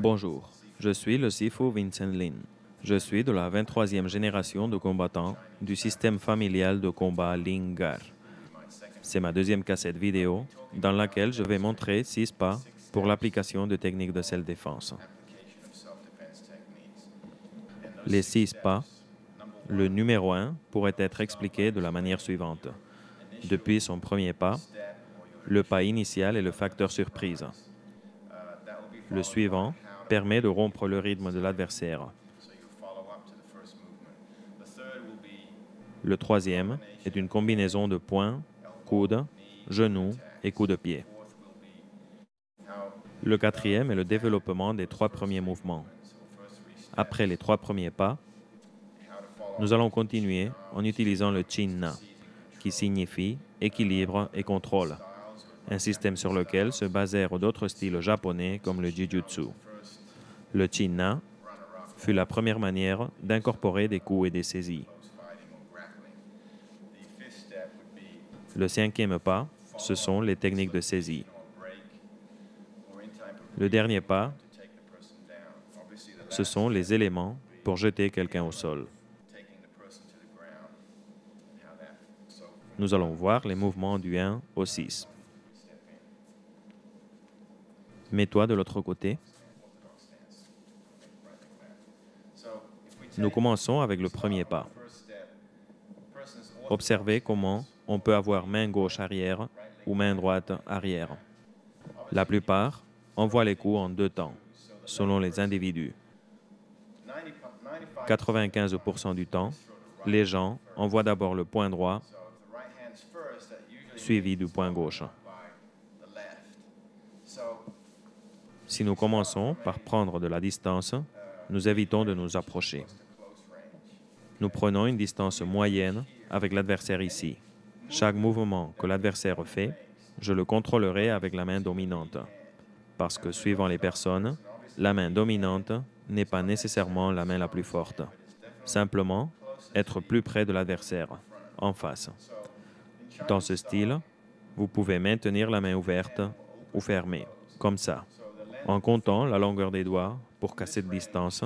Bonjour, je suis le Sifu Vincent Lin. Je suis de la 23e génération de combattants du système familial de combat Lin-Gar. C'est ma deuxième cassette vidéo dans laquelle je vais montrer 6 pas pour l'application de techniques de self-défense. Les 6 pas, le numéro 1 pourrait être expliqué de la manière suivante. Depuis son premier pas, le pas initial est le facteur surprise. Le suivant permet de rompre le rythme de l'adversaire. Le troisième est une combinaison de poings, coudes, genoux et coups de pied. Le quatrième est le développement des 3 premiers mouvements. Après les 3 premiers pas, nous allons continuer en utilisant le Chin-Na, qui signifie équilibre et contrôle, un système sur lequel se basèrent d'autres styles japonais comme le Jujutsu. Le Chin-Na fut la première manière d'incorporer des coups et des saisies. Le 5e pas, ce sont les techniques de saisie. Le dernier pas, ce sont les éléments pour jeter quelqu'un au sol. Nous allons voir les mouvements du 1 au 6. Mets-toi de l'autre côté. Nous commençons avec le premier pas. Observez comment on peut avoir main gauche arrière ou main droite arrière. La plupart envoient les coups en 2 temps, selon les individus. 95% du temps, les gens envoient d'abord le poing droit, suivi du poing gauche. Si nous commençons par prendre de la distance, nous évitons de nous approcher. Nous prenons une distance moyenne avec l'adversaire ici. Chaque mouvement que l'adversaire fait, je le contrôlerai avec la main dominante. Parce que suivant les personnes, la main dominante n'est pas nécessairement la main la plus forte. Simplement, être plus près de l'adversaire, en face. Dans ce style, vous pouvez maintenir la main ouverte ou fermée, comme ça, en comptant la longueur des doigts pour qu'à cette distance,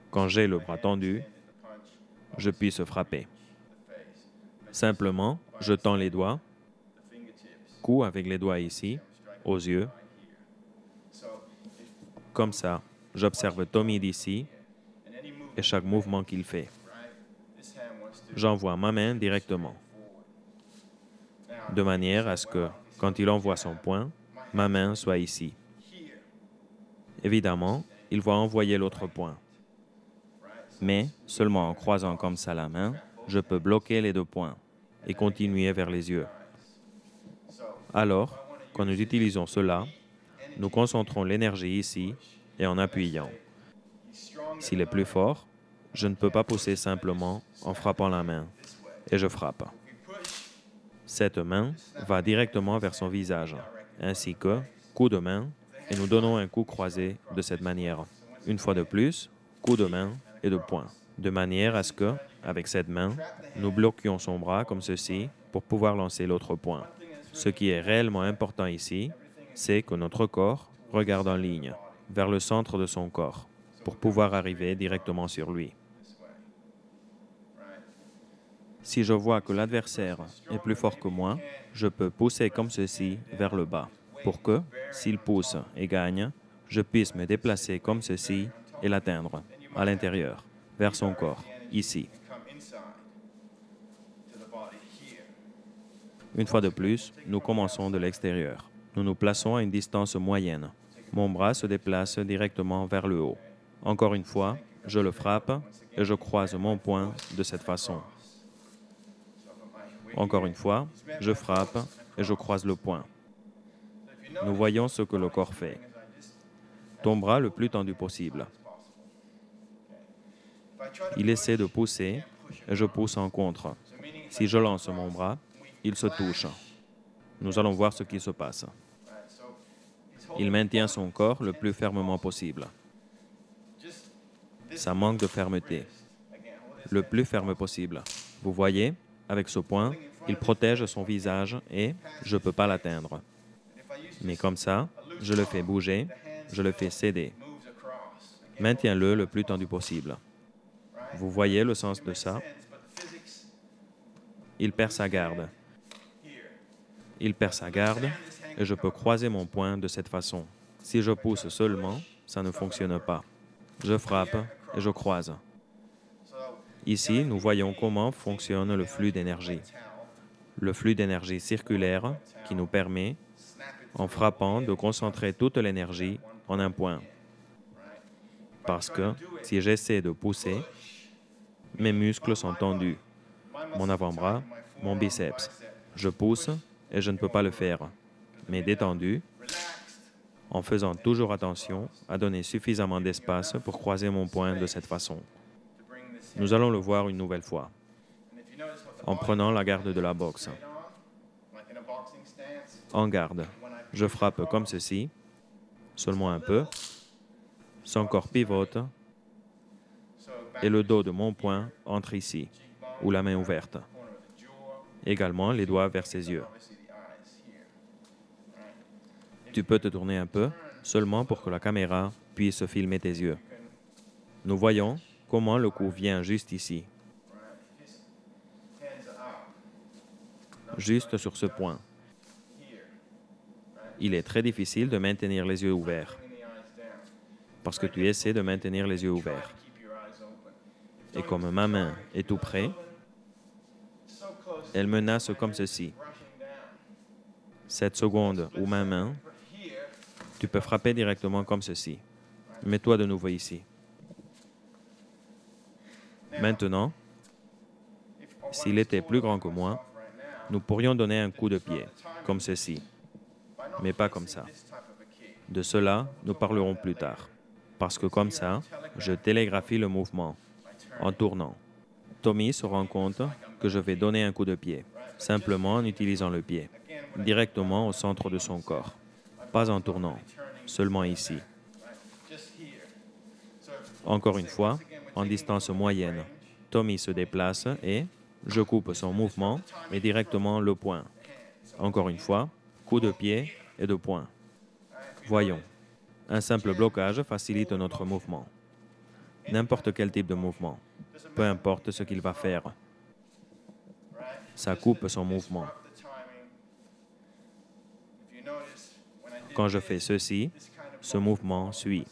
quand j'ai le bras tendu, je puisse frapper. Simplement, je tends les doigts, coup avec les doigts ici, aux yeux. Comme ça, j'observe Tommy d'ici et chaque mouvement qu'il fait. J'envoie ma main directement, de manière à ce que, quand il envoie son poing, ma main soit ici. Évidemment, il va envoyer l'autre poing. Mais, seulement en croisant comme ça la main, je peux bloquer les 2 points et continuer vers les yeux. Alors, quand nous utilisons cela, nous concentrons l'énergie ici et en appuyant. S'il est plus fort, je ne peux pas pousser simplement en frappant la main, et je frappe. Cette main va directement vers son visage, ainsi que coup de main, et nous donnons un coup croisé de cette manière. Une fois de plus, coup de main et de poing, de manière à ce que, avec cette main, nous bloquions son bras comme ceci pour pouvoir lancer l'autre poing. Ce qui est réellement important ici, c'est que notre corps regarde en ligne, vers le centre de son corps, pour pouvoir arriver directement sur lui. Si je vois que l'adversaire est plus fort que moi, je peux pousser comme ceci vers le bas, pour que, s'il pousse et gagne, je puisse me déplacer comme ceci et l'atteindre, à l'intérieur, vers son corps, ici. Une fois de plus, nous commençons de l'extérieur. Nous nous plaçons à une distance moyenne. Mon bras se déplace directement vers le haut. Encore une fois, je le frappe et je croise mon poing de cette façon. Encore une fois, je frappe et je croise le poing. Nous voyons ce que le corps fait. Ton bras le plus tendu possible. Il essaie de pousser et je pousse en contre. Si je lance mon bras, il se touche. Nous allons voir ce qui se passe. Il maintient son corps le plus fermement possible. Ça manque de fermeté. Le plus ferme possible. Vous voyez, avec ce poing, il protège son visage et je ne peux pas l'atteindre. Mais comme ça, je le fais bouger, je le fais céder. Maintiens-le le plus tendu possible. Vous voyez le sens de ça? Il perd sa garde. Il perd sa garde et je peux croiser mon poing de cette façon. Si je pousse seulement, ça ne fonctionne pas. Je frappe et je croise. Ici, nous voyons comment fonctionne le flux d'énergie. Le flux d'énergie circulaire qui nous permet, en frappant, de concentrer toute l'énergie en un point. Parce que si j'essaie de pousser, mes muscles sont tendus. Mon avant-bras, mon biceps. Je pousse et je ne peux pas le faire. Mais détendu, en faisant toujours attention à donner suffisamment d'espace pour croiser mon poing de cette façon. Nous allons le voir une nouvelle fois, en prenant la garde de la boxe. En garde, je frappe comme ceci, seulement un peu. Son corps pivote et le dos de mon poing entre ici, ou la main ouverte. Également, les doigts vers ses yeux. Tu peux te tourner un peu, seulement pour que la caméra puisse filmer tes yeux. Nous voyons comment le coup vient juste ici. Juste sur ce point. Il est très difficile de maintenir les yeux ouverts, parce que tu essaies de maintenir les yeux ouverts. Et comme ma main est tout près, elle menace comme ceci. 7 secondes où ma main, tu peux frapper directement comme ceci. Mets-toi de nouveau ici. Maintenant, s'il était plus grand que moi, nous pourrions donner un coup de pied, comme ceci, mais pas comme ça. De cela, nous parlerons plus tard, parce que comme ça, je télégraphie le mouvement, en tournant. Tommy se rend compte que je vais donner un coup de pied, simplement en utilisant le pied, directement au centre de son corps, pas en tournant, seulement ici. Encore une fois, en distance moyenne, Tommy se déplace et je coupe son mouvement et directement le poing. Encore une fois, coup de pied et de poing. Voyons, un simple blocage facilite notre mouvement. N'importe quel type de mouvement, peu importe ce qu'il va faire. Ça coupe son mouvement. Quand je fais ceci, ce mouvement suit.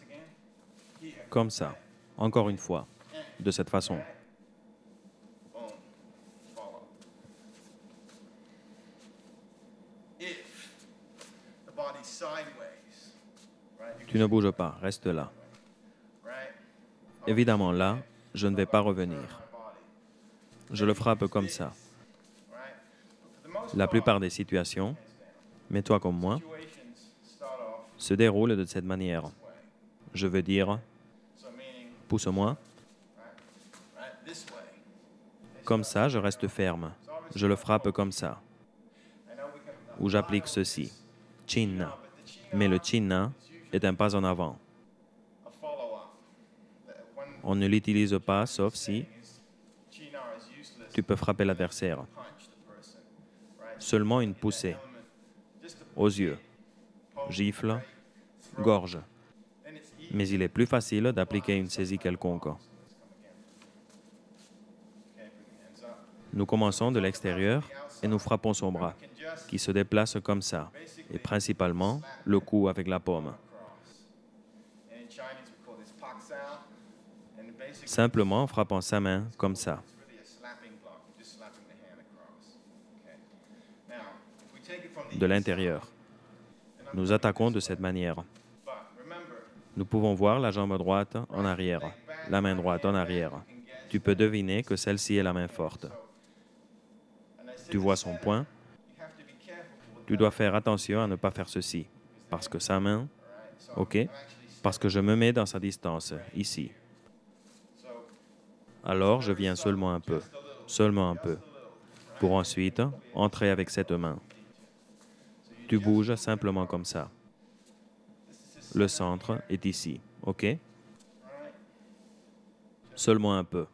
Comme ça, encore une fois, de cette façon. Tu ne bouges pas, reste là. Évidemment, là, je ne vais pas revenir. Je le frappe comme ça. La plupart des situations, mets-toi comme moi, se déroulent de cette manière. Je veux dire, pousse-moi. Comme ça, je reste ferme. Je le frappe comme ça. Ou j'applique ceci. Chin. Mais le chin est un pas en avant. On ne l'utilise pas, sauf si tu peux frapper l'adversaire. Seulement une poussée. Aux yeux. Gifle. Gorge. Mais il est plus facile d'appliquer une saisie quelconque. Nous commençons de l'extérieur et nous frappons son bras, qui se déplace comme ça, et principalement le cou avec la paume. Simplement en frappant sa main comme ça. De l'intérieur. Nous attaquons de cette manière. Nous pouvons voir la jambe droite en arrière, la main droite en arrière. Tu peux deviner que celle-ci est la main forte. Tu vois son poing. Tu dois faire attention à ne pas faire ceci, parce que sa main, OK, parce que je me mets dans sa distance, ici. Alors, je viens seulement un peu, pour ensuite entrer avec cette main. Tu bouges simplement comme ça. Le centre est ici, OK? Seulement un peu.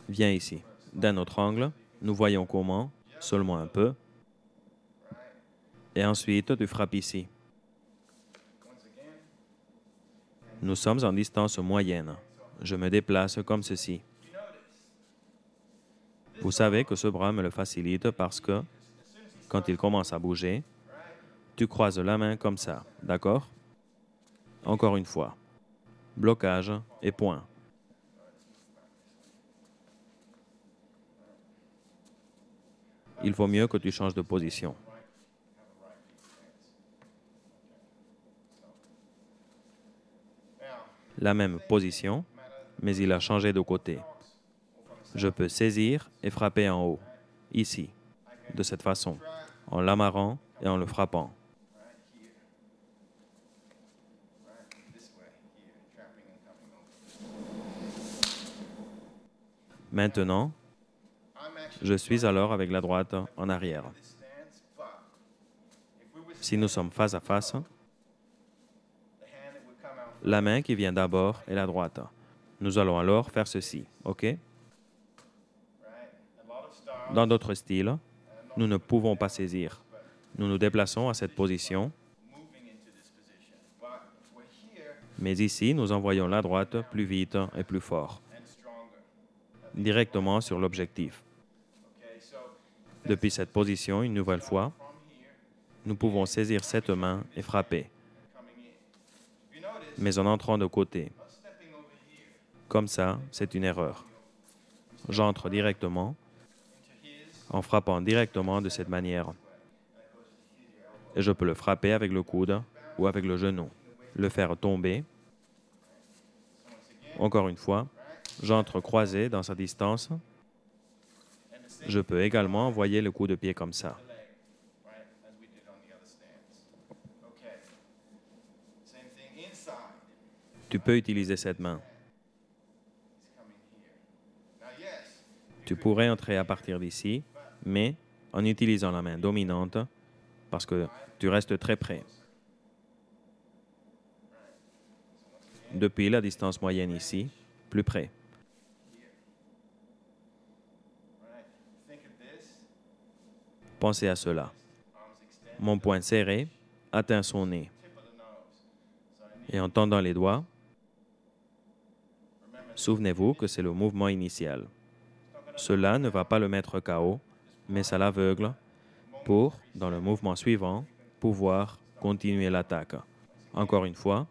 Viens ici. D'un autre angle, nous voyons comment, seulement un peu. Et ensuite, tu frappes ici. Nous sommes en distance moyenne. Je me déplace comme ceci. Vous savez que ce bras me le facilite parce que, quand il commence à bouger, tu croises la main comme ça, d'accord? Encore une fois. Blocage et point. Il vaut mieux que tu changes de position. La même position, mais il a changé de côté. Je peux saisir et frapper en haut, ici, de cette façon, en l'amarrant et en le frappant. Maintenant, je suis alors avec la droite en arrière. Si nous sommes face à face, la main qui vient d'abord est la droite. Nous allons alors faire ceci, OK? Dans d'autres styles, nous ne pouvons pas saisir. Nous nous déplaçons à cette position, mais ici, nous envoyons la droite plus vite et plus fort, directement sur l'objectif. Depuis cette position, une nouvelle fois, nous pouvons saisir cette main et frapper, mais en entrant de côté. Comme ça, c'est une erreur. J'entre directement en frappant directement de cette manière. Et je peux le frapper avec le coude ou avec le genou, le faire tomber. Encore une fois, j'entre croisé dans sa distance. Je peux également envoyer le coup de pied comme ça. Tu peux utiliser cette main. Tu pourrais entrer à partir d'ici, mais en utilisant la main dominante, parce que tu restes très près. Depuis la distance moyenne ici, plus près. Pensez à cela. Mon poing serré atteint son nez. Et en tendant les doigts, souvenez-vous que c'est le mouvement initial. Cela ne va pas le mettre KO, mais ça l'aveugle pour, dans le mouvement suivant, pouvoir continuer l'attaque. Encore une fois,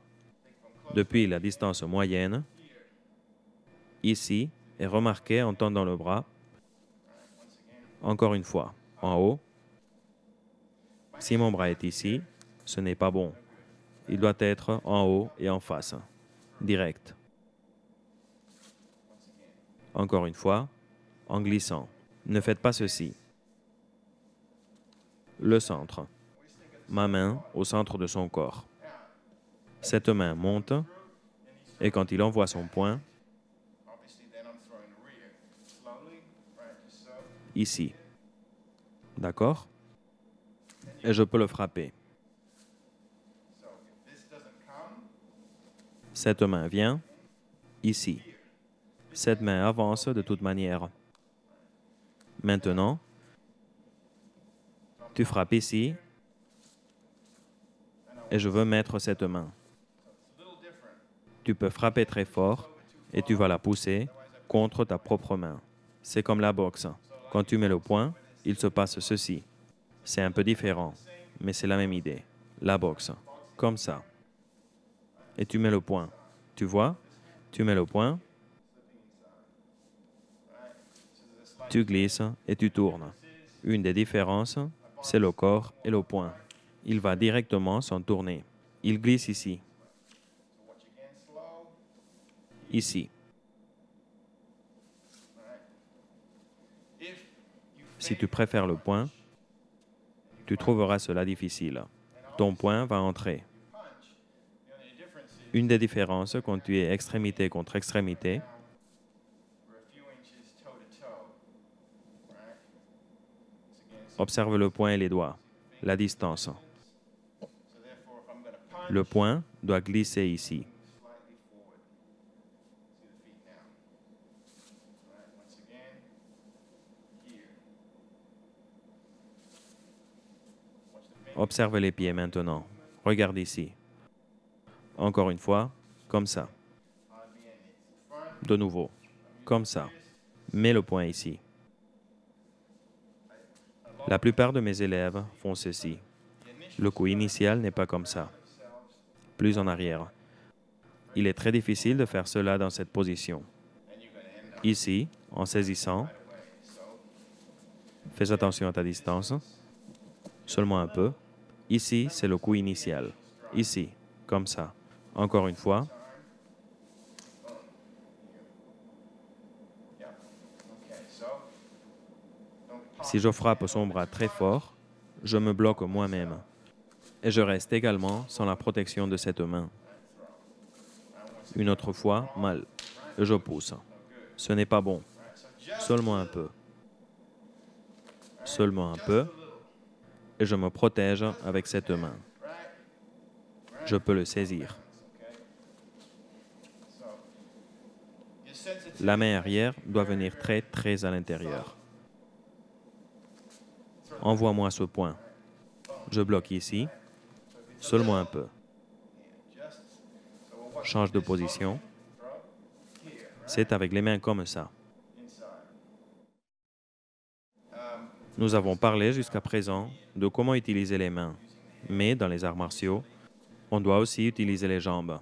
depuis la distance moyenne, ici, et remarquez en tendant le bras, encore une fois, en haut. Si mon bras est ici, ce n'est pas bon. Il doit être en haut et en face, direct. Encore une fois, en glissant. Ne faites pas ceci. Le centre. Ma main au centre de son corps. Cette main monte et quand il envoie son poing, ici. D'accord? Et je peux le frapper. Cette main vient ici. Cette main avance de toute manière. Maintenant, tu frappes ici et je veux mettre cette main. Tu peux frapper très fort et tu vas la pousser contre ta propre main. C'est comme la boxe. Quand tu mets le poing, il se passe ceci. C'est un peu différent, mais c'est la même idée. La boxe, comme ça. Et tu mets le poing. Tu vois? Tu mets le poing. Tu glisses et tu tournes. Une des différences, c'est le corps et le poing. Il va directement s'en tourner. Il glisse ici. Ici. Si tu préfères le poing, tu trouveras cela difficile. Ton poing va entrer. Une des différences quand tu es extrémité contre extrémité, observe le poing et les doigts, la distance. Le poing doit glisser ici. Observe les pieds maintenant. Regarde ici. Encore une fois, comme ça. De nouveau, comme ça. Mets le poing ici. La plupart de mes élèves font ceci. Le coup initial n'est pas comme ça. Plus en arrière. Il est très difficile de faire cela dans cette position. Ici, en saisissant, fais attention à ta distance. Seulement un peu. Ici, c'est le coup initial. Ici, comme ça. Encore une fois. Si je frappe son bras très fort, je me bloque moi-même. Et je reste également sans la protection de cette main. Une autre fois, mal. Et je pousse. Ce n'est pas bon. Seulement un peu. Seulement un peu. Et je me protège avec cette main. Je peux le saisir. La main arrière doit venir très à l'intérieur. Envoie-moi ce point. Je bloque ici. Seulement un peu. Change de position. C'est avec les mains comme ça. Nous avons parlé jusqu'à présent de comment utiliser les mains, mais dans les arts martiaux, on doit aussi utiliser les jambes.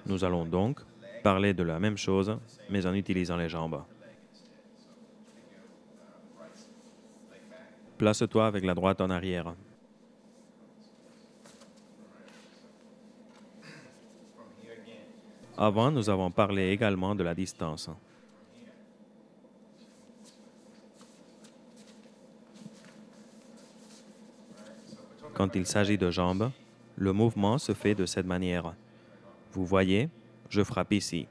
Nous allons donc parler de la même chose, mais en utilisant les jambes. Place-toi avec la droite en arrière. Avant, nous avons parlé également de la distance. Quand il s'agit de jambes, le mouvement se fait de cette manière. Vous voyez, je frappe ici.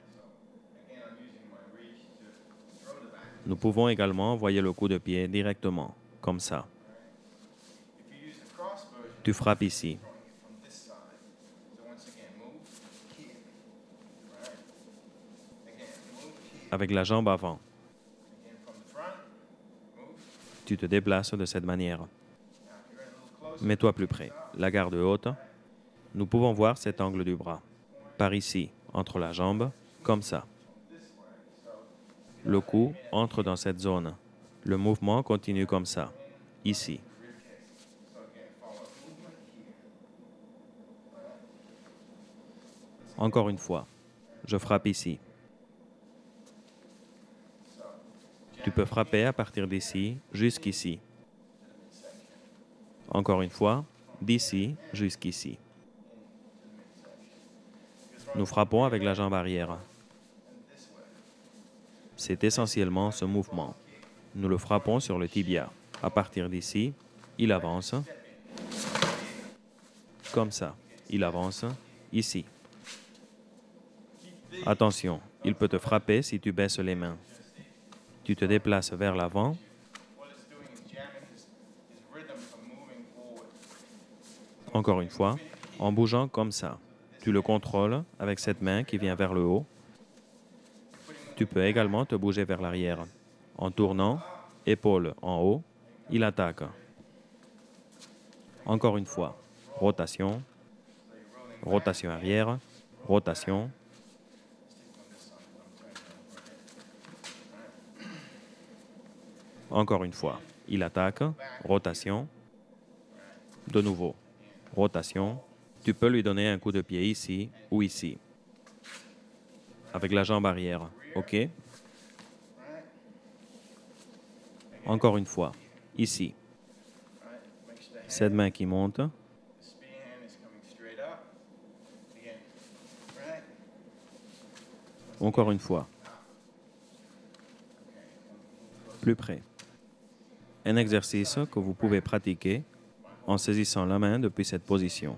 Nous pouvons également envoyer le coup de pied directement, comme ça. Tu frappes ici. Avec la jambe avant. Tu te déplaces de cette manière. Mets-toi plus près. La garde haute. Nous pouvons voir cet angle du bras. Par ici, entre la jambe, comme ça. Le coup entre dans cette zone. Le mouvement continue comme ça. Ici. Encore une fois. Je frappe ici. Tu peux frapper à partir d'ici jusqu'ici. Encore une fois, d'ici jusqu'ici. Nous frappons avec la jambe arrière. C'est essentiellement ce mouvement. Nous le frappons sur le tibia. À partir d'ici, il avance. Comme ça. Il avance. Ici. Attention, il peut te frapper si tu baisses les mains. Tu te déplaces vers l'avant. Encore une fois, en bougeant comme ça. Tu le contrôles avec cette main qui vient vers le haut. Tu peux également te bouger vers l'arrière. En tournant, épaule en haut, il attaque. Encore une fois, rotation, rotation arrière, rotation. Encore une fois, il attaque, rotation. De nouveau, rotation. Tu peux lui donner un coup de pied ici ou ici. Avec la jambe arrière, OK? Encore une fois, ici. Cette main qui monte. Encore une fois. Plus près. Un exercice que vous pouvez pratiquer en saisissant la main depuis cette position.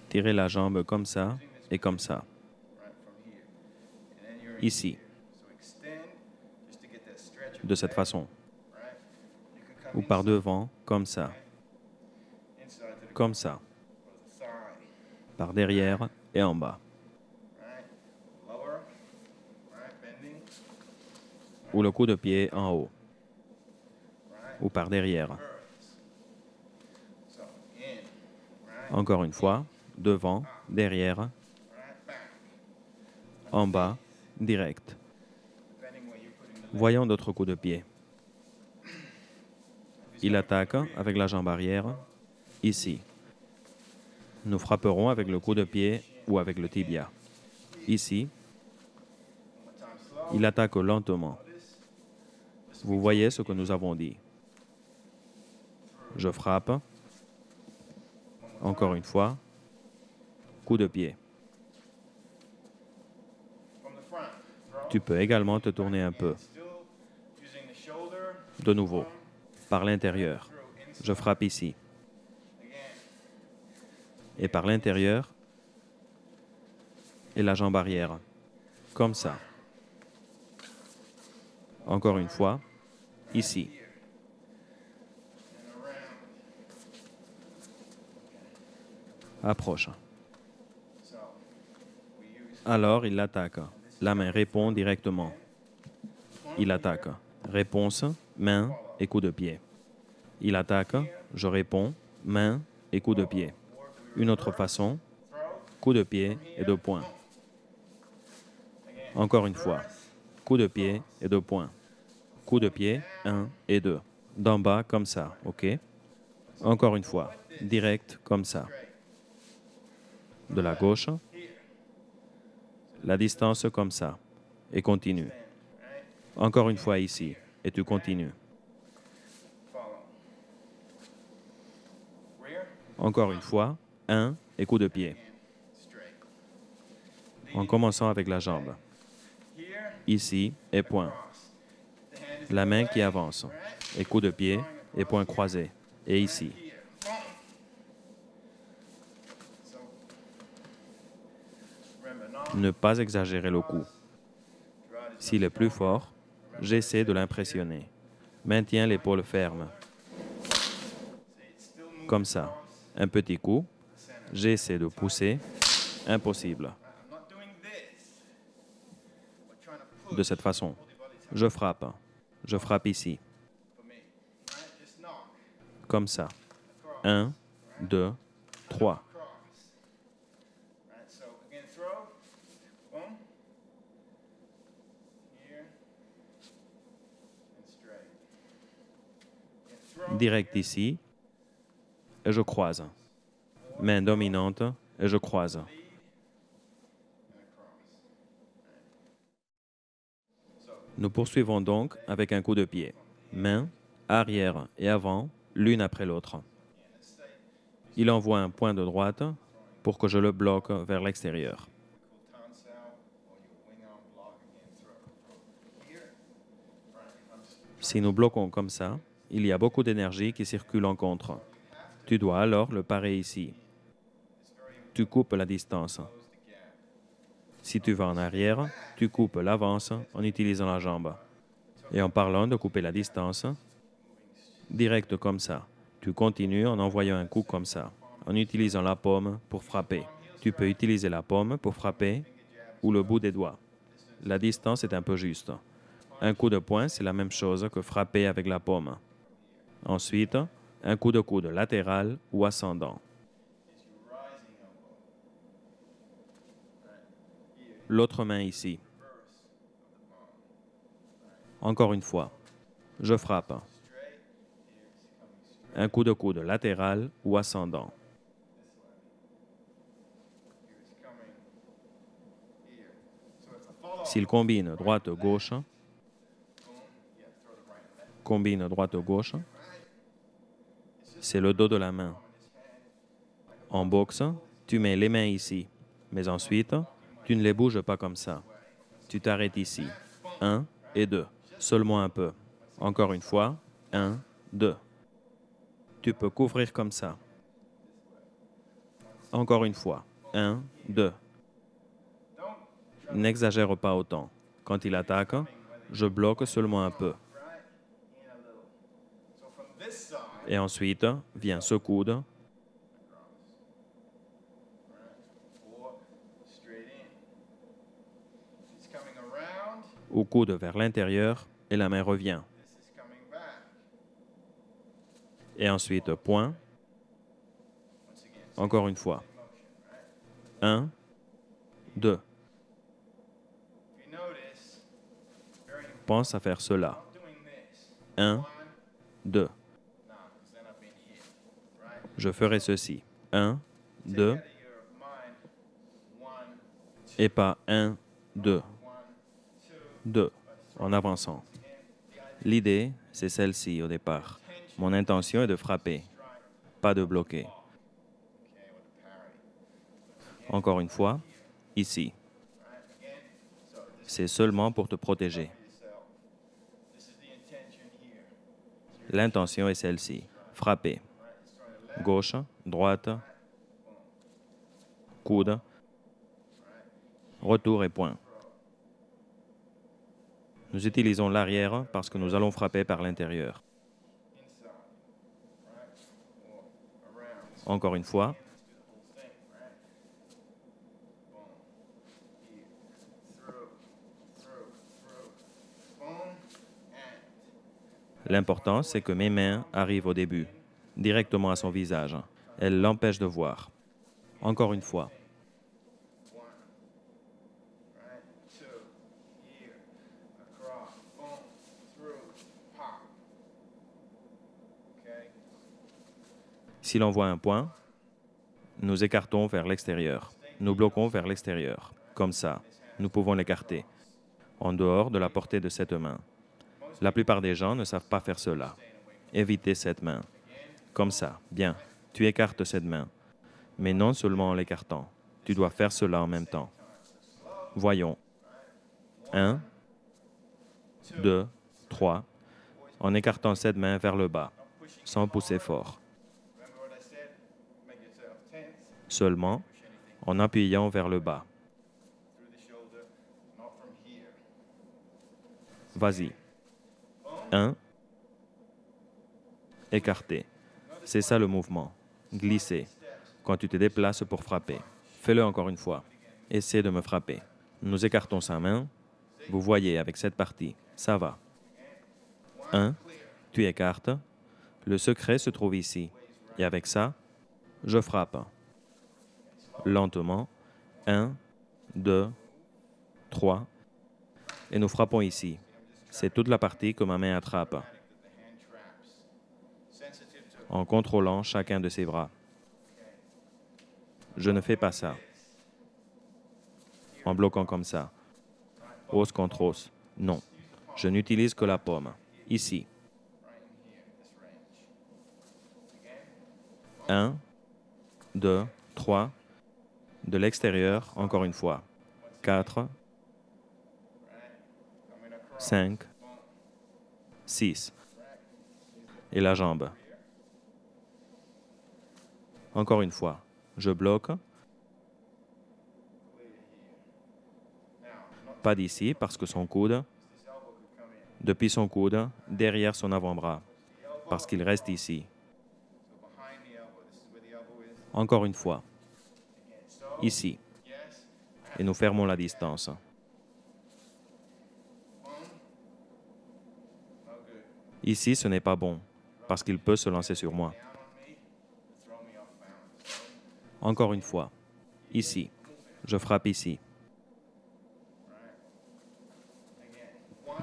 Tirez la jambe comme ça et comme ça. Ici. De cette façon. Ou par devant, comme ça. Comme ça. Par derrière et en bas. ou le coup de pied en haut, ou par derrière. Encore une fois, devant, derrière, en bas, direct. Voyons d'autres coups de pied. Il attaque avec la jambe arrière, ici. Nous frapperons avec le coup de pied ou avec le tibia. Ici, il attaque lentement. Vous voyez ce que nous avons dit. Je frappe. Encore une fois, coup de pied. Tu peux également te tourner un peu. De nouveau, par l'intérieur. Je frappe ici. Et par l'intérieur, et la jambe arrière. Comme ça. Encore une fois, ici. Approche. Alors, il l'attaque. La main répond directement. Il attaque. Réponse, main et coup de pied. Il attaque, je réponds, main et coup de pied. Une autre façon, coup de pied et 2 points. Encore une fois, coup de pied et 2 points. Coup de pied, 1 et 2. D'en bas comme ça, OK? Encore une fois, direct comme ça. De la gauche, la distance comme ça, et continue. Encore une fois ici, et tu continues. Encore une fois, 1 et coup de pied. En commençant avec la jambe. Ici et point. La main qui avance, et coup de pied et point croisé. Et ici. Ne pas exagérer le coup. S'il est plus fort, j'essaie de l'impressionner. Maintiens l'épaule ferme. Comme ça. Un petit coup. J'essaie de pousser. Impossible. De cette façon. Je frappe. Je frappe ici. Comme ça. 1, 2, 3. Direct ici. Et je croise. Main dominante et je croise. Nous poursuivons donc avec un coup de pied. Main, arrière et avant, l'une après l'autre. Il envoie un point de droite pour que je le bloque vers l'extérieur. Si nous bloquons comme ça, il y a beaucoup d'énergie qui circule en contre. Tu dois alors le parer ici. Tu coupes la distance. Si tu vas en arrière, tu coupes l'avance en utilisant la jambe. Et en parlant de couper la distance, direct comme ça, tu continues en envoyant un coup comme ça, en utilisant la paume pour frapper. Tu peux utiliser la paume pour frapper ou le bout des doigts. La distance est un peu juste. Un coup de poing, c'est la même chose que frapper avec la paume. Ensuite, un coup de coude latéral ou ascendant. L'autre main ici. Encore une fois, je frappe. Un coup de coude latéral ou ascendant. S'il combine droite-gauche, c'est le dos de la main. En boxe, tu mets les mains ici, mais ensuite, tu ne les bouges pas comme ça. Tu t'arrêtes ici. 1 et 2. Seulement un peu. Encore une fois. 1, 2. Tu peux couvrir comme ça. Encore une fois. 1, 2. N'exagère pas autant. Quand il attaque, je bloque seulement un peu. Et ensuite, vient ce coude. Ou coude vers l'intérieur et la main revient. Et ensuite, point. Encore une fois. 1, 2. Pense à faire cela. 1, 2. Je ferai ceci. 1, 2. Et pas 1, 2. 2. En avançant. L'idée, c'est celle-ci au départ. Mon intention est de frapper, pas de bloquer. Encore une fois, ici. C'est seulement pour te protéger. L'intention est celle-ci. Frapper. Gauche, droite, coude, retour et point. Nous utilisons l'arrière parce que nous allons frapper par l'intérieur. Encore une fois. L'important, c'est que mes mains arrivent au début, directement à son visage. Elles l'empêchent de voir. Encore une fois. Si l'on voit un point, nous écartons vers l'extérieur. Nous bloquons vers l'extérieur. Comme ça, nous pouvons l'écarter, en dehors de la portée de cette main. La plupart des gens ne savent pas faire cela. Évitez cette main. Comme ça, bien. Tu écartes cette main. Mais non seulement en l'écartant. Tu dois faire cela en même temps. Voyons. 1, 2, 3. En écartant cette main vers le bas, sans pousser fort. Seulement en appuyant vers le bas. Vas-y. 1. Écarter. C'est ça le mouvement. Glisser. Quand tu te déplaces pour frapper. Fais-le encore une fois. Essaie de me frapper. Nous écartons sa main. Vous voyez avec cette partie. Ça va. 1. Tu écartes. Le secret se trouve ici. Et avec ça, je frappe. Lentement. 1, 2, 3. Et nous frappons ici. C'est toute la partie que ma main attrape, en contrôlant chacun de ses bras. Je ne fais pas ça, en bloquant comme ça, os contre os. Non, je n'utilise que la paume, ici. 1, 2, 3. De l'extérieur, encore une fois. 4, 5, 6. Et la jambe. Encore une fois. Je bloque. Pas d'ici, parce que son coude, depuis son coude, derrière son avant-bras, parce qu'il reste ici. Encore une fois. Ici. Et nous fermons la distance. Ici, ce n'est pas bon, parce qu'il peut se lancer sur moi. Encore une fois. Ici. Je frappe ici.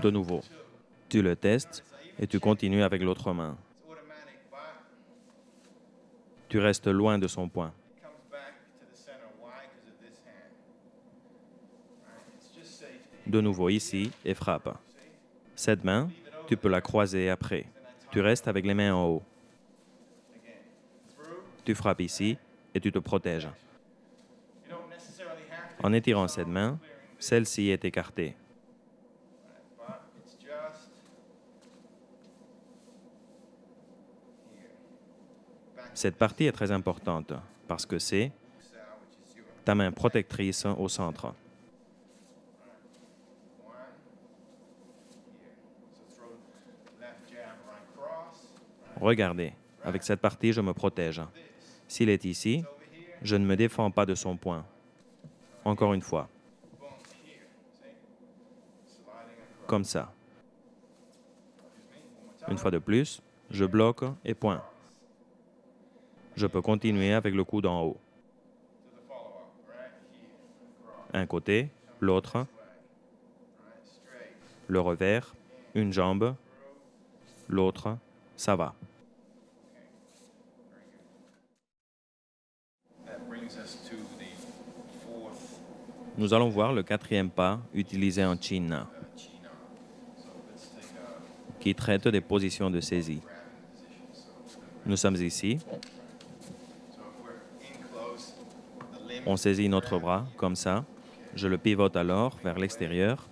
De nouveau. Tu le testes et tu continues avec l'autre main. Tu restes loin de son point. De nouveau ici et frappe. Cette main, tu peux la croiser après. Tu restes avec les mains en haut. Tu frappes ici et tu te protèges. En étirant cette main, celle-ci est écartée. Cette partie est très importante parce que c'est ta main protectrice au centre. Regardez, avec cette partie, je me protège. S'il est ici, je ne me défends pas de son point. Encore une fois. Comme ça. Une fois de plus, je bloque et point. Je peux continuer avec le coude en haut. Un côté, l'autre, le revers, une jambe, l'autre, ça va. Nous allons voir le quatrième pas utilisé en Chin, qui traite des positions de saisie. Nous sommes ici. On saisit notre bras comme ça. Je le pivote alors vers l'extérieur.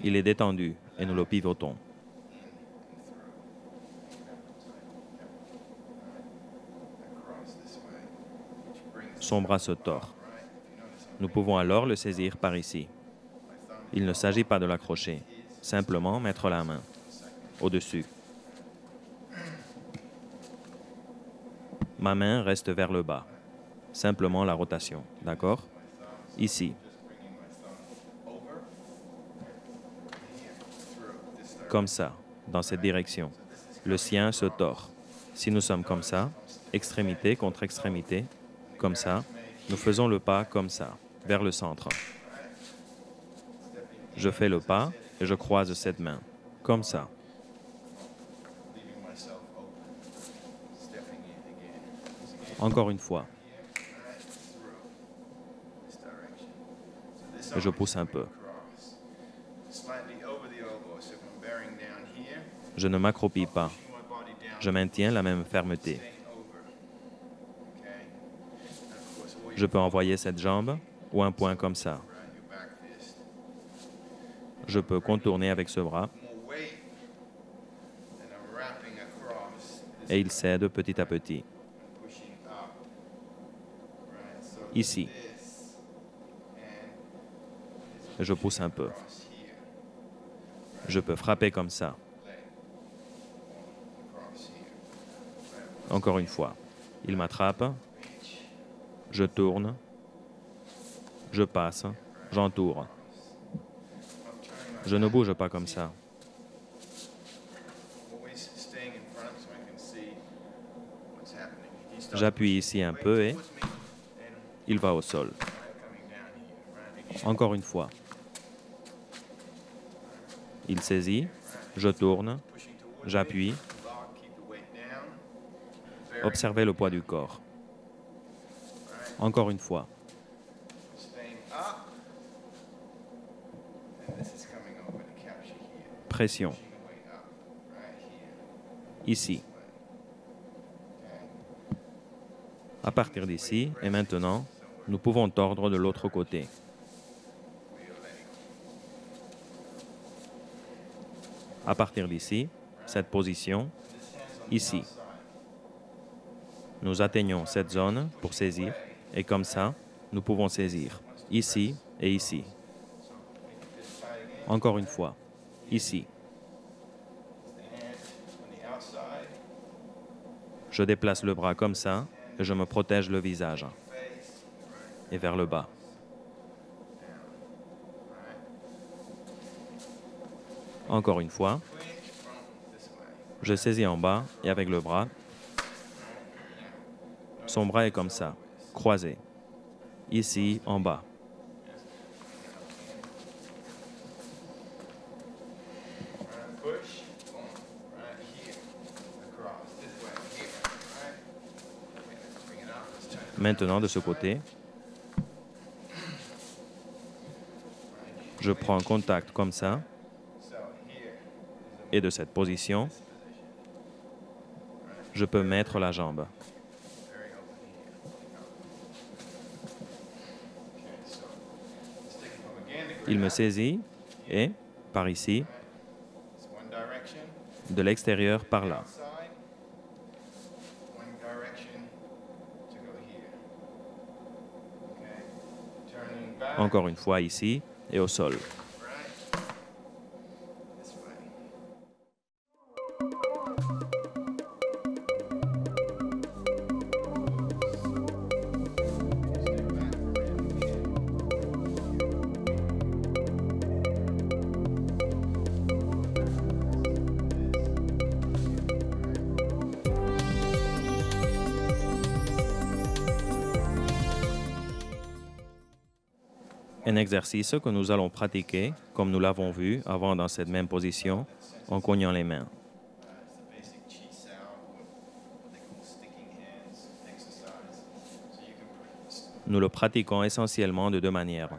Il est détendu et nous le pivotons. Son bras se tord. Nous pouvons alors le saisir par ici. Il ne s'agit pas de l'accrocher, simplement mettre la main au-dessus. Ma main reste vers le bas, simplement la rotation, d'accord? Ici. Comme ça, dans cette direction. Le sien se tord. Si nous sommes comme ça, extrémité contre extrémité, comme ça, nous faisons le pas comme ça, vers le centre. Je fais le pas et je croise cette main, comme ça. Encore une fois. Et je pousse un peu. Je ne m'accroupis pas. Je maintiens la même fermeté. Je peux envoyer cette jambe ou un point comme ça. Je peux contourner avec ce bras et il cède petit à petit. Ici. Je pousse un peu. Je peux frapper comme ça. Encore une fois. Il m'attrape. Je tourne. Je passe. J'entoure. Je ne bouge pas comme ça. J'appuie ici un peu et il va au sol. Encore une fois. Il saisit, je tourne, j'appuie. Observez le poids du corps. Encore une fois. Pression. Ici. À partir d'ici, et maintenant, nous pouvons tordre de l'autre côté. À partir d'ici, cette position, ici. Nous atteignons cette zone pour saisir, et comme ça, nous pouvons saisir, ici et ici. Encore une fois, ici. Je déplace le bras comme ça, et je me protège le visage. Et vers le bas. Encore une fois. Je saisis en bas et avec le bras. Son bras est comme ça, croisé. Ici, en bas. Maintenant, de ce côté, je prends contact comme ça, et de cette position, je peux mettre la jambe. Il me saisit et, par ici, de l'extérieur par là. Encore une fois ici et au sol. Un exercice que nous allons pratiquer, comme nous l'avons vu avant dans cette même position, en cognant les mains. Nous le pratiquons essentiellement de deux manières.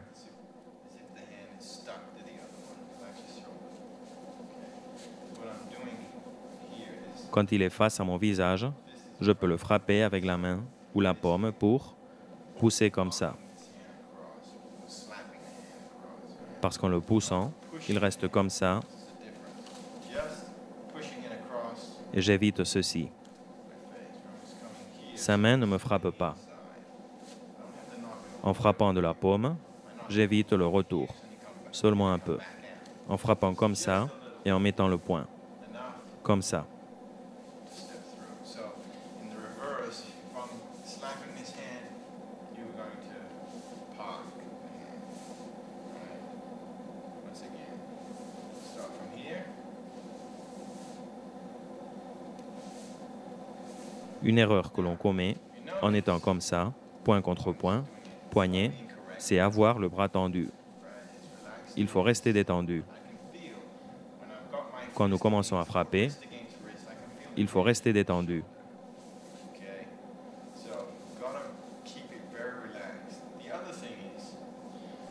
Quand il est face à mon visage, je peux le frapper avec la main ou la paume pour pousser comme ça. Parce qu'en le poussant, il reste comme ça et j'évite ceci. Sa main ne me frappe pas. En frappant de la paume, j'évite le retour, seulement un peu. En frappant comme ça et en mettant le poing, comme ça. Une erreur que l'on commet en étant comme ça, point contre point, poignet, c'est avoir le bras tendu. Il faut rester détendu. Quand nous commençons à frapper, il faut rester détendu.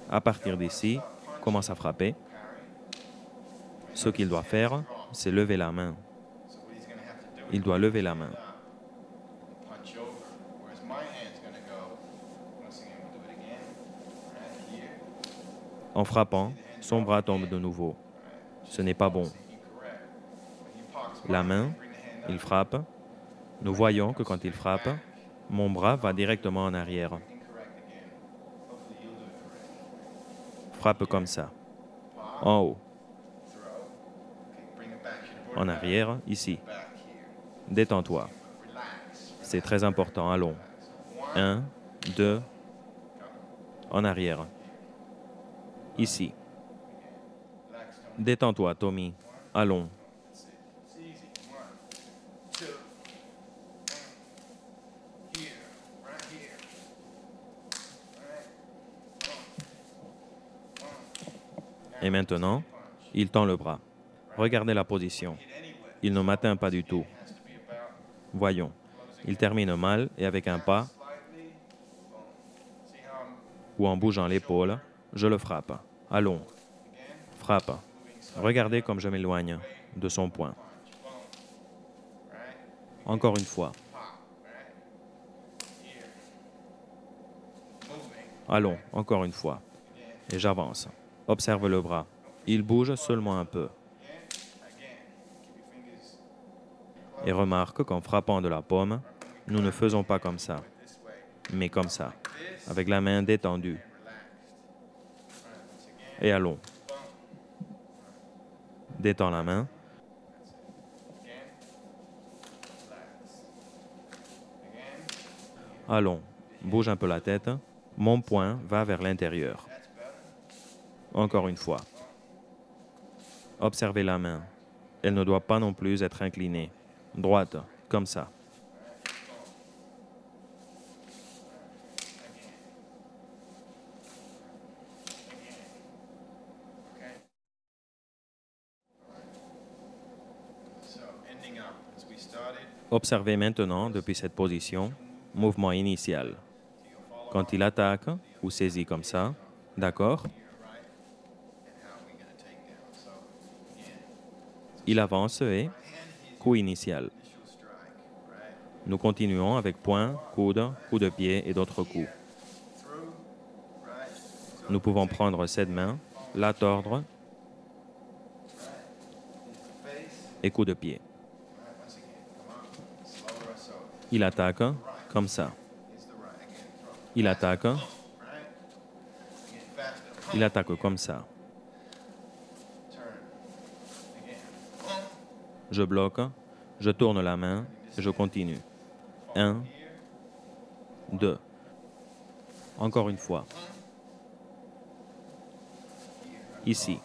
À partir d'ici, commence à frapper. Ce qu'il doit faire, c'est lever la main. Il doit lever la main. En frappant, son bras tombe de nouveau. Ce n'est pas bon. La main, il frappe. Nous voyons que quand il frappe, mon bras va directement en arrière. Frappe comme ça. En haut. En arrière, ici. Détends-toi. C'est très important. Allons. 1, 2. En arrière. Ici. Détends-toi, Tommy. Allons. Et maintenant, il tend le bras. Regardez la position. Il ne m'atteint pas du tout. Voyons. Il termine mal et avec un pas ou en bougeant l'épaule, je le frappe. Allons. Frappe. Regardez comme je m'éloigne de son poing. Encore une fois. Allons, encore une fois. Et j'avance. Observe le bras. Il bouge seulement un peu. Et remarque qu'en frappant de la paume, nous ne faisons pas comme ça, mais comme ça, avec la main détendue. Et allons. Détends la main. Allons. Bouge un peu la tête. Mon poing va vers l'intérieur. Encore une fois. Observez la main. Elle ne doit pas non plus être inclinée. Droite, comme ça. Observez maintenant, depuis cette position, mouvement initial. Quand il attaque ou saisit comme ça, d'accord? Il avance et coup initial. Nous continuons avec poing, coude, coup de pied et d'autres coups. Nous pouvons prendre cette main, la tordre et coup de pied. Il attaque comme ça. Il attaque. Il attaque comme ça. Je bloque, je tourne la main et je continue. 1, 2. Encore une fois. Ici.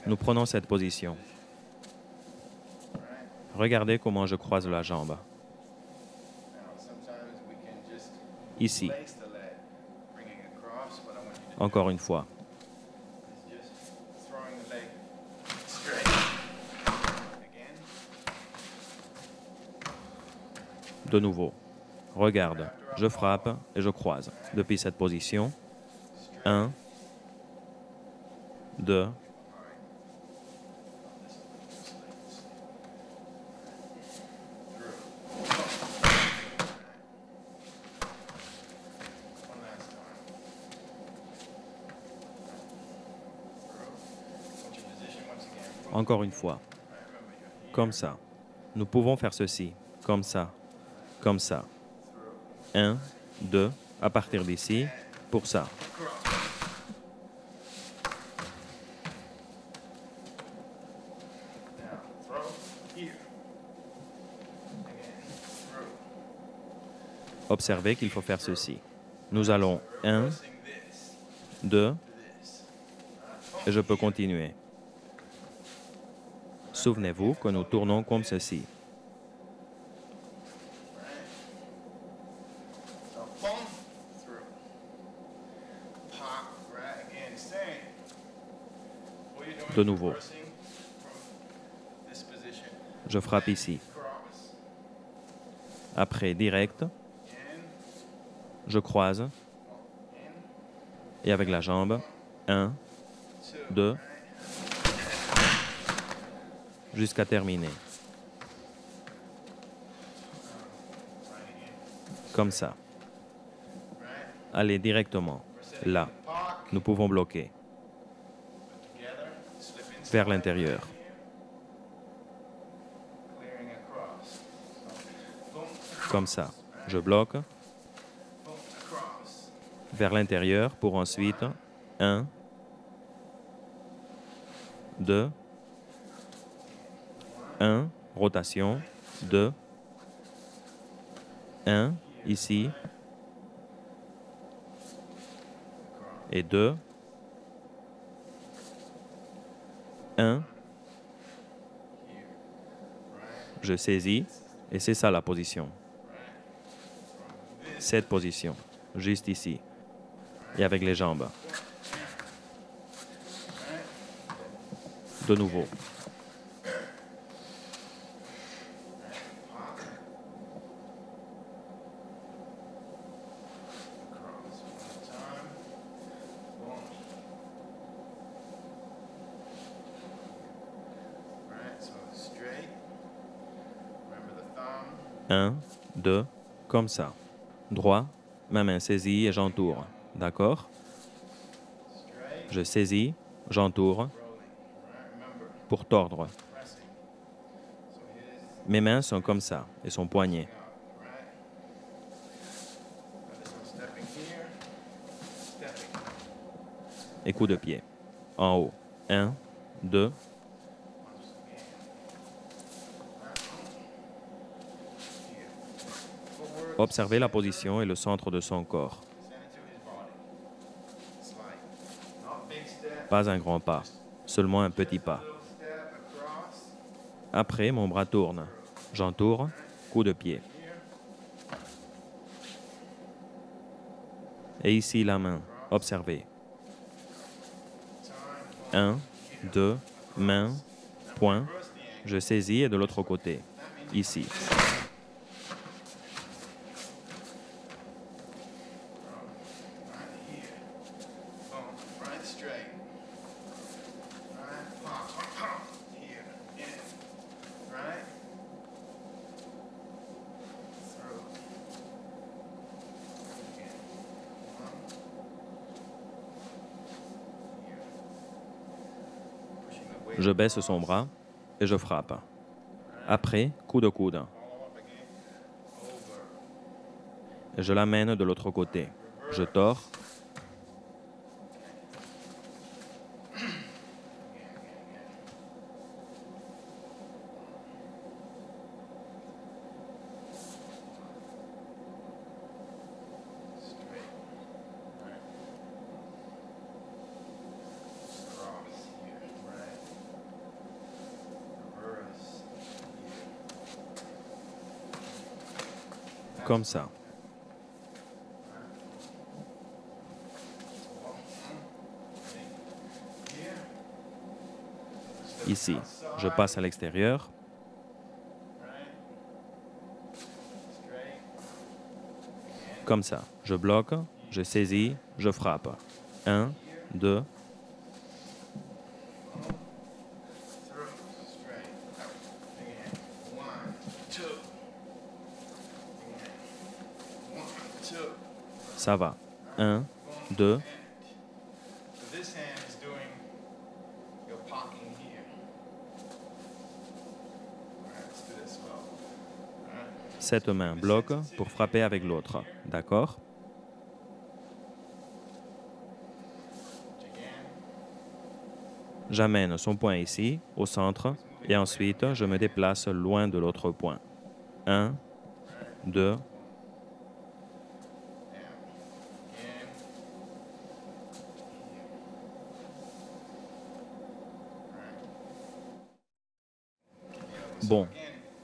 Nous prenons cette position. Regardez comment je croise la jambe. Ici. Encore une fois. De nouveau. Regarde, je frappe et je croise. Depuis cette position, 1, 2, encore une fois. Comme ça. Nous pouvons faire ceci. Comme ça. Comme ça. 1, 2, à partir d'ici, pour ça. Observez qu'il faut faire ceci. Nous allons 1, 2, et je peux continuer. Souvenez-vous que nous tournons comme ceci. De nouveau. Je frappe ici. Après, direct, je croise. Et avec la jambe, 1, 2, jusqu'à terminer. Comme ça. Allez directement. Là. Nous pouvons bloquer. Vers l'intérieur. Comme ça. Je bloque. Vers l'intérieur pour ensuite 1, 2, 1, rotation, 2, 1, ici, et 2, 1, je saisis, et c'est ça la position. Cette position, juste ici, et avec les jambes. De nouveau. Un, deux, comme ça. Droit, ma main saisie et j'entoure. D'accord? Je saisis, j'entoure pour tordre. Mes mains sont comme ça et son poignet. Et coup de pied. En haut. 1, 2. Observez la position et le centre de son corps. Pas un grand pas, seulement un petit pas. Après, mon bras tourne. J'entoure, coup de pied. Et ici, la main. Observez. 1, 2, main, poing. Je saisis et de l'autre côté. Ici. Je baisse son bras et je frappe. Après, coup de coude. Et je l'amène de l'autre côté. Je tords. comme ça. Ici, je passe à l'extérieur. Comme ça, je bloque, je saisis, je frappe. 1, 2. Ça va. 1, 2. Cette main bloque pour frapper avec l'autre. D'accord? J'amène son poing ici, au centre, et ensuite je me déplace loin de l'autre point. 1, 2. Bon,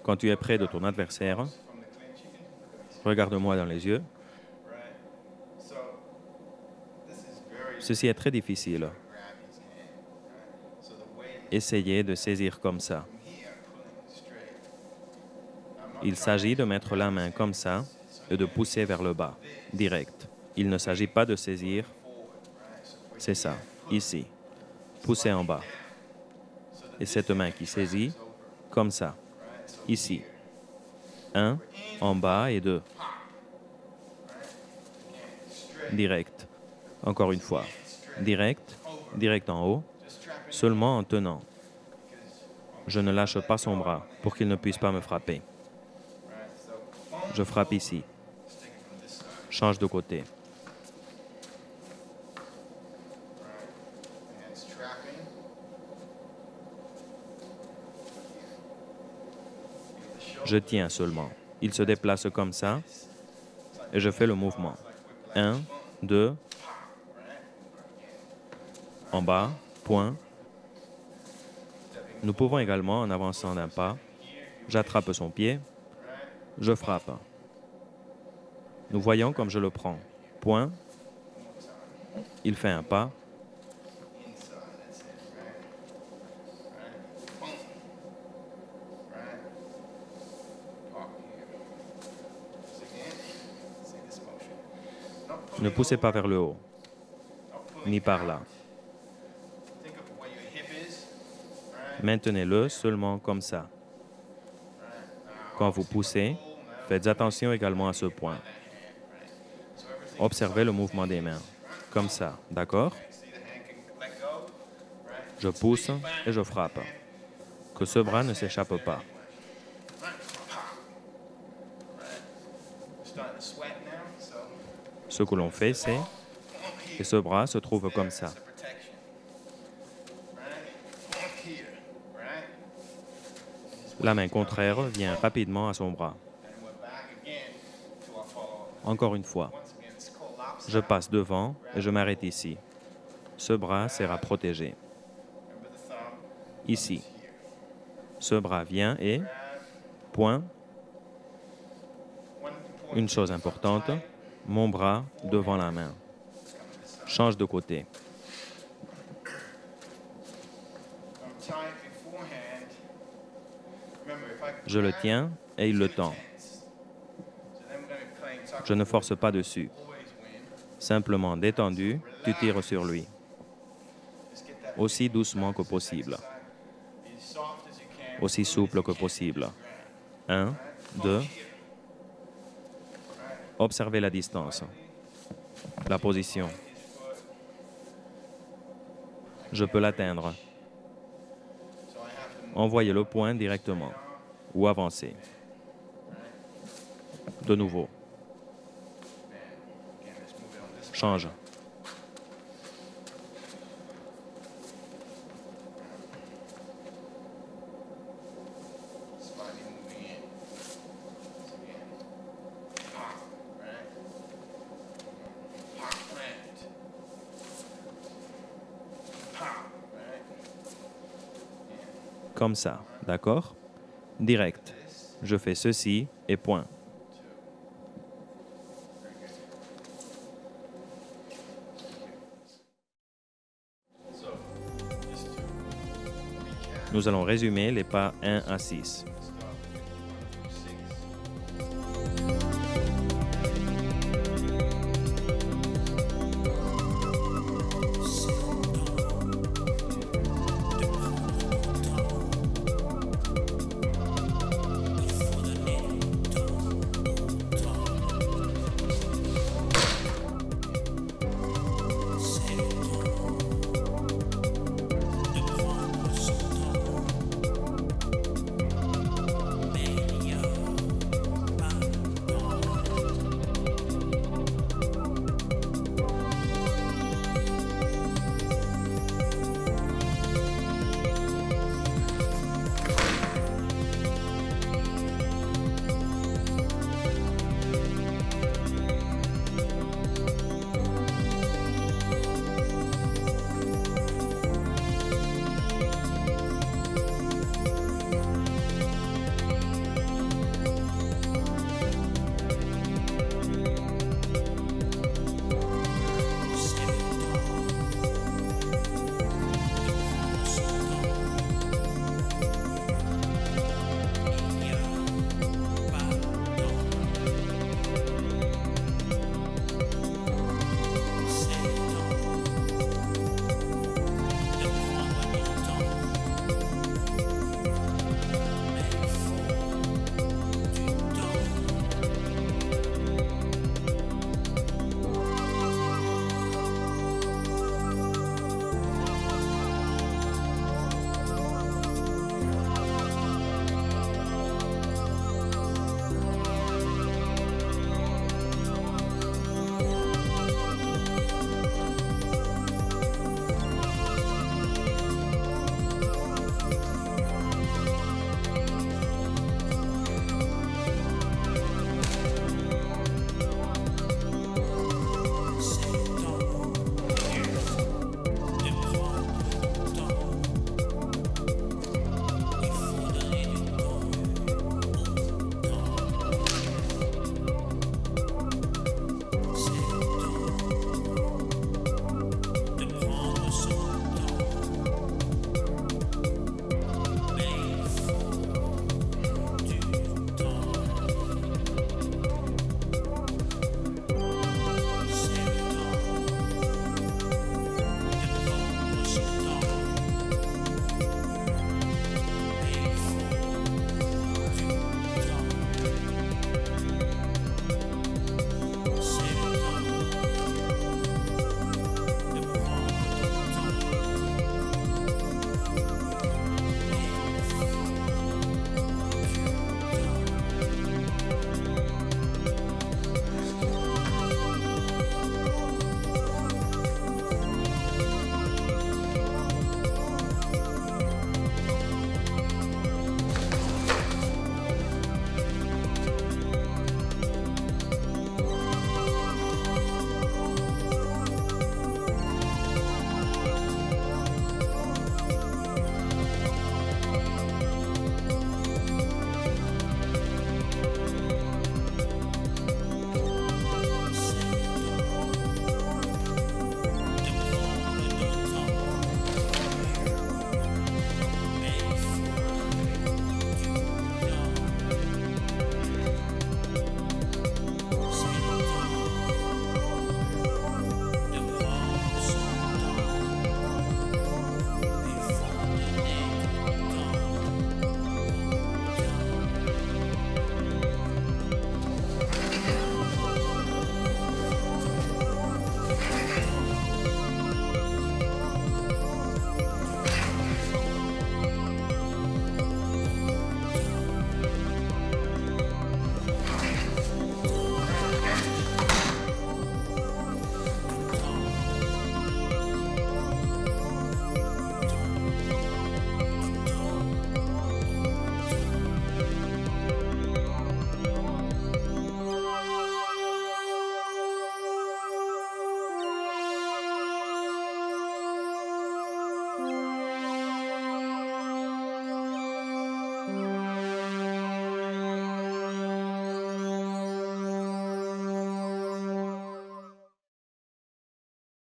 quand tu es près de ton adversaire, regarde-moi dans les yeux. Ceci est très difficile. Essayez de saisir comme ça. Il s'agit de mettre la main comme ça et de pousser vers le bas, direct. Il ne s'agit pas de saisir. C'est ça, ici. Poussez en bas. Et cette main qui saisit, comme ça, ici. 1, en bas et 2. Direct. Encore une fois. Direct, direct en haut, seulement en tenant. Je ne lâche pas son bras pour qu'il ne puisse pas me frapper. Je frappe ici. Change de côté. Je tiens seulement. Il se déplace comme ça et je fais le mouvement. 1, 2, en bas, point. Nous pouvons également, en avançant d'un pas, j'attrape son pied, je frappe. Nous voyons comme je le prends. Point. Il fait un pas. Ne poussez pas vers le haut, ni par là. Maintenez-le seulement comme ça. Quand vous poussez, faites attention également à ce point. Observez le mouvement des mains, comme ça, d'accord? Je pousse et je frappe. Que ce bras ne s'échappe pas. Ce que l'on fait, c'est que ce bras se trouve comme ça. La main contraire vient rapidement à son bras. Encore une fois, je passe devant et je m'arrête ici. Ce bras sert à protéger. Ici. Ce bras vient et, point. Une chose importante, mon bras devant la main. Change de côté. Je le tiens et il le tend. Je ne force pas dessus. Simplement détendu, tu tires sur lui. Aussi doucement que possible. Aussi souple que possible. 1, 2. Observez la distance. La position. Je peux l'atteindre. Envoyez le point directement. Ou avancer. De nouveau. Change. Comme ça, d'accord? Direct. Je fais ceci et point. Nous allons résumer les pas 1 à 6.